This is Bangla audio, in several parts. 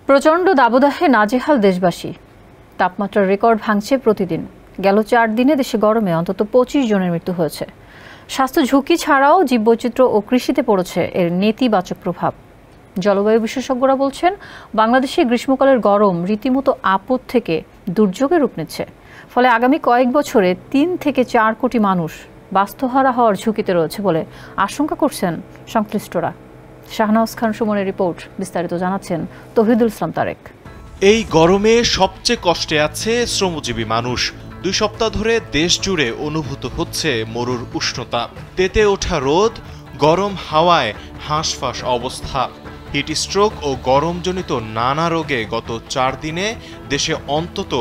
প্রচণ্ড দাবদাহে নাজেহাল দেশবাসী। তাপমাত্রার রেকর্ড ভাঙছে প্রতিদিন। গেল 4 দিনে দেশে গরমে অন্তত 25 জনের মৃত্যু হয়েছে। স্বাস্থ্য ঝুঁকি ছাড়াও জীববৈচিত্র্য ও কৃষিতে পড়েছে এর নেতিবাচক প্রভাব। জলবায়ু বিশেষজ্ঞরা বলছেন, বাংলাদেশে গ্রীষ্মকালের গরম রীতিমতো আপদ থেকে দুর্যোগে রূপ নিচ্ছে। ফলে আগামী কয়েক বছরে 3 থেকে 4 কোটি মানুষ বাস্তুহারা হওয়ার ঝুঁকিতে রয়েছে বলে আশঙ্কা করছেন সংশ্লিষ্টরা। শাহনওয়াজ খান সুমনের রিপোর্ট, বিস্তারিত জানাচ্ছেন তৌহিদুল ইসলাম তারেক। এই গরমে সবচেয়ে কষ্টে আছে শ্রমজীবী মানুষ। 2 সপ্তাহ ধরে দেশ জুড়ে অনুভূত হচ্ছে মরুর উষ্ণতা, তেতে ওঠা রোদ, গরম হাওয়ায় হাঁসফাঁস অবস্থা। হিট স্ট্রোক ও গরমজনিত নানা রোগে গত 4 দিনে দেশে অন্তত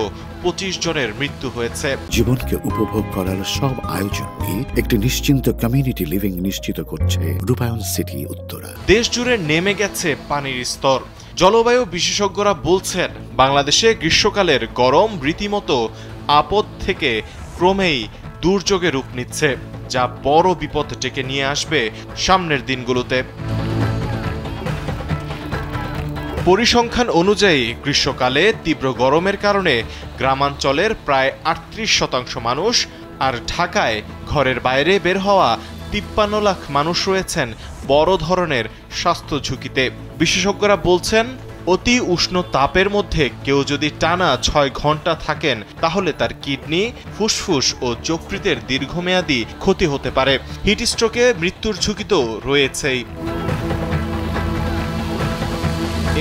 25 জনের মৃত্যু হয়েছে। জীবনকে উপভোগ করার সব আয়োজন নিয়ে একটি নিশ্চিন্ত কমিউনিটি লিভিং নিশ্চিত করছে রূপায়ণ সিটি উত্তরা। দেশ জুড়ে নেমে গেছে পানির স্তর। জলবায়ু বিশেষজ্ঞরা বলছেন, বাংলাদেশে গ্রীষ্মকালের গরম রীতিমতো আপদ থেকে ক্রমেই দুর্যোগে রূপ নিচ্ছে, যা বড় বিপদ ডেকে নিয়ে আসবে সামনের দিনগুলোতে। পরিসংখ্যান অনুযায়ী গ্রীষ্মকালে তীব্র গরমের কারণে গ্রামাঞ্চলের প্রায় 38% মানুষ আর ঢাকায় ঘরের বাইরে বের হওয়া 53 লাখ মানুষ রয়েছেন বড় ধরনের স্বাস্থ্য ঝুঁকিতে। বিশেষজ্ঞরা বলছেন, অতি উষ্ণ তাপের মধ্যে কেউ যদি টানা 6 ঘন্টা থাকেন, তাহলে তার কিডনি, ফুসফুস ও যকৃতের দীর্ঘমেয়াদী ক্ষতি হতে পারে। হিট স্ট্রোকে মৃত্যুর ঝুঁকি তো রয়েছেই।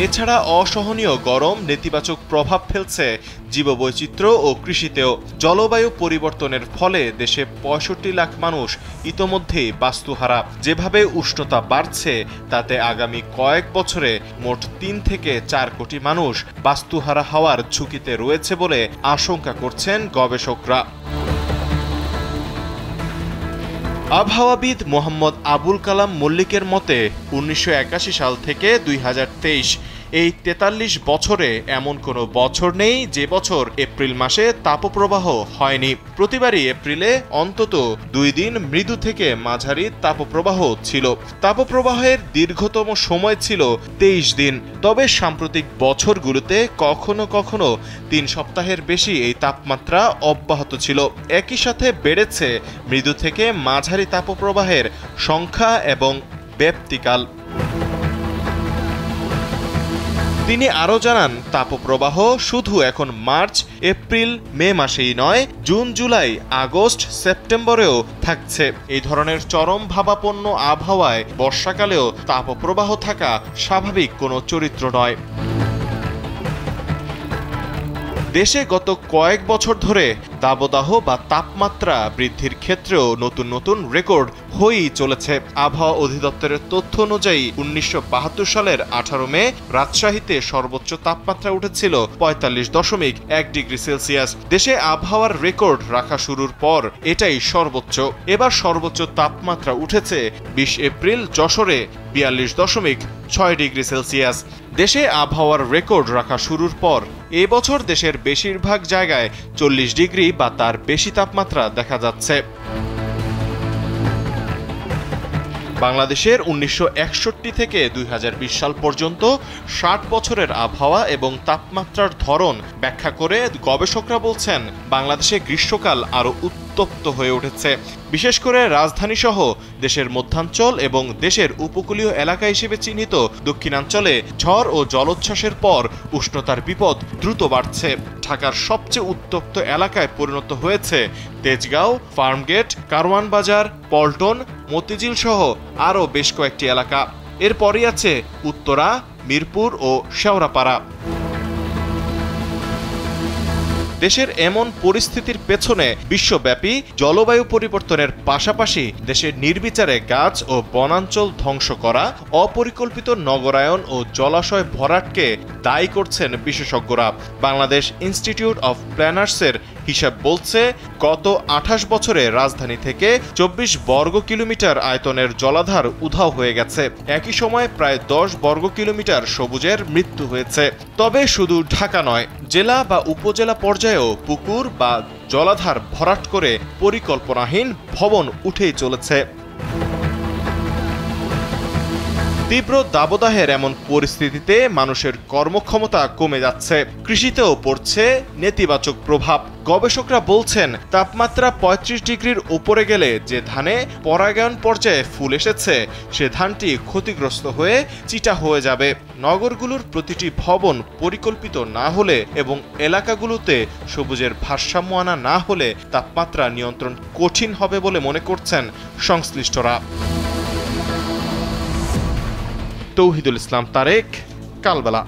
এছাড়া অসহনীয় গরম নেতিবাচক প্রভাব ফেলছে জীববৈচিত্র্য ও কৃষিতেও। জলবায়ু পরিবর্তনের ফলে দেশে 65 লাখ মানুষ ইতোমধ্যেই বাস্তুহারা। যেভাবে উষ্ণতা বাড়ছে, তাতে আগামী কয়েক বছরে মোট 3 থেকে 4 কোটি মানুষ বাস্তুহারা হওয়ার ঝুঁকিতে রয়েছে বলে আশঙ্কা করছেন গবেষকরা। আবহাওয়াবিদ মোহাম্মদ আবুল কালাম মল্লিকের মতে, 1981 সাল থেকে 2023 এই 43 বছরে এমন কোনো বছর নেই যে বছর এপ্রিল মাসে তাপপ্রবাহ হয়নি। প্রতিবারই এপ্রিলে অন্তত 2 দিন মৃদু থেকে মাঝারি তাপপ্রবাহ ছিল। তাপপ্রবাহের দীর্ঘতম সময় ছিল 23 দিন। তবে সাম্প্রতিক বছরগুলোতে কখনো কখনো 3 সপ্তাহের বেশি এই তাপমাত্রা অব্যাহত ছিল। একই সাথে বেড়েছে মৃদু থেকে মাঝারি তাপপ্রবাহের সংখ্যা এবং ব্যাপ্তিকাল। তিনি আরও জানান, তাপপ্রবাহ শুধু এখন মার্চ, এপ্রিল, মে মাসেই নয়, জুন, জুলাই, আগস্ট, সেপ্টেম্বরেও থাকছে। এই ধরনের চরম ভাবাপন্ন আবহাওয়ায় বর্ষাকালেও তাপপ্রবাহ থাকা স্বাভাবিক কোনো চরিত্র নয়। দেশে গত কয়েক বছর ধরে দাবদাহ বা তাপমাত্রা বৃদ্ধির ক্ষেত্রেও নতুন নতুন রেকর্ড হয়েই চলেছে। আবহাওয়া অধিদপ্তরের তথ্য অনুযায়ী 1972 সালের 18 মে রাজশাহীতে সর্বোচ্চ তাপমাত্রা উঠেছিল 45.1 ডিগ্রি সেলসিয়াস। দেশে আবহাওয়ার রেকর্ড রাখা শুরুর পর এটাই সর্বোচ্চ। এবার সর্বোচ্চ তাপমাত্রা উঠেছে 20 এপ্রিল যশোরে 42.6 ডিগ্রি সেলসিয়াস। দেশে আবহাওয়ার রেকর্ড রাখা শুরুর পর এবছর দেশের বেশিরভাগ জায়গায় 40 ডিগ্রি বা তার বেশি তাপমাত্রা দেখা যাচ্ছে। বাংলাদেশের 1961 থেকে 2020 সাল পর্যন্ত 60 বছরের আবহাওয়া এবং তাপমাত্রার ধরন ব্যাখ্যা করে গবেষকরা বলছেন, বাংলাদেশে গ্রীষ্মকাল আরও উত্তপ্ত হয়ে উঠেছে। বিশেষ করে রাজধানীসহ দেশের মধ্যাঞ্চল এবং দেশের উপকূলীয় এলাকা হিসেবে চিহ্নিত দক্ষিণাঞ্চলে ঝড় ও জলোচ্ছ্বাসের পর উষ্ণতার বিপদ দ্রুত বাড়ছে। ঢাকার সবচেয়ে উত্তপ্ত এলাকায় পরিণত হয়েছে তেজগাঁও, ফার্মগেট, কারওয়ান বাজার, পল্টন, মতিঝিল সহ আরও বেশ কয়েকটি এলাকা। এরপরই আছে উত্তরা, মিরপুর ও শেওড়াপাড়া। দেশের এমন পরিস্থিতির পেছনে বিশ্বব্যাপী জলবায়ু পরিবর্তনের পাশাপাশি দেশের নির্বিচারে গাছ ও বনাঞ্চল ধ্বংস করা, অপরিকল্পিত নগরায়ন ও জলাশয় ভরাটকে দায়ী করছেন বিশেষজ্ঞরা। বাংলাদেশ ইনস্টিটিউট অফ প্ল্যানার্সের হিসাব বলছে, গত 28 বছরে রাজধানী থেকে 24 বর্গ কিলোমিটার আয়তনের জলাধার উধাও হয়ে গেছে। একই সময় প্রায় 10 বর্গ কিলোমিটার সবুজের মৃত্যু হয়েছে। তবে শুধু ঢাকা নয়, জেলা বা উপজেলা পর্যায়েও পুকুর বা জলাধার ভরাট করে পরিকল্পনাহীন ভবন উঠেই চলেছে। তীব্র দাবদাহের এমন পরিস্থিতিতে মানুষের কর্মক্ষমতা কমে যাচ্ছে, কৃষিতেও পড়ছে নেতিবাচক প্রভাব। গবেষকরা বলছেন তাপমাত্রা ৩৫ ডিগ্রির উপরে গেলে যে ধানে পরাগায়ন পর্যায়ে ফুল এসেছে সে ধানটি ক্ষতিগ্রস্ত হয়ে চিটা হয়ে যাবে। নগরগুলোর প্রতিটি ভবন পরিকল্পিত না হলে এবং এলাকাগুলোতে সবুজের ভারসাম্য আনা না হলে তাপমাত্রা নিয়ন্ত্রণ কঠিন হবে বলে মনে করছেন সংশ্লিষ্টরা। তৌহিদুল ইসলাম তারেক, কালবেলা।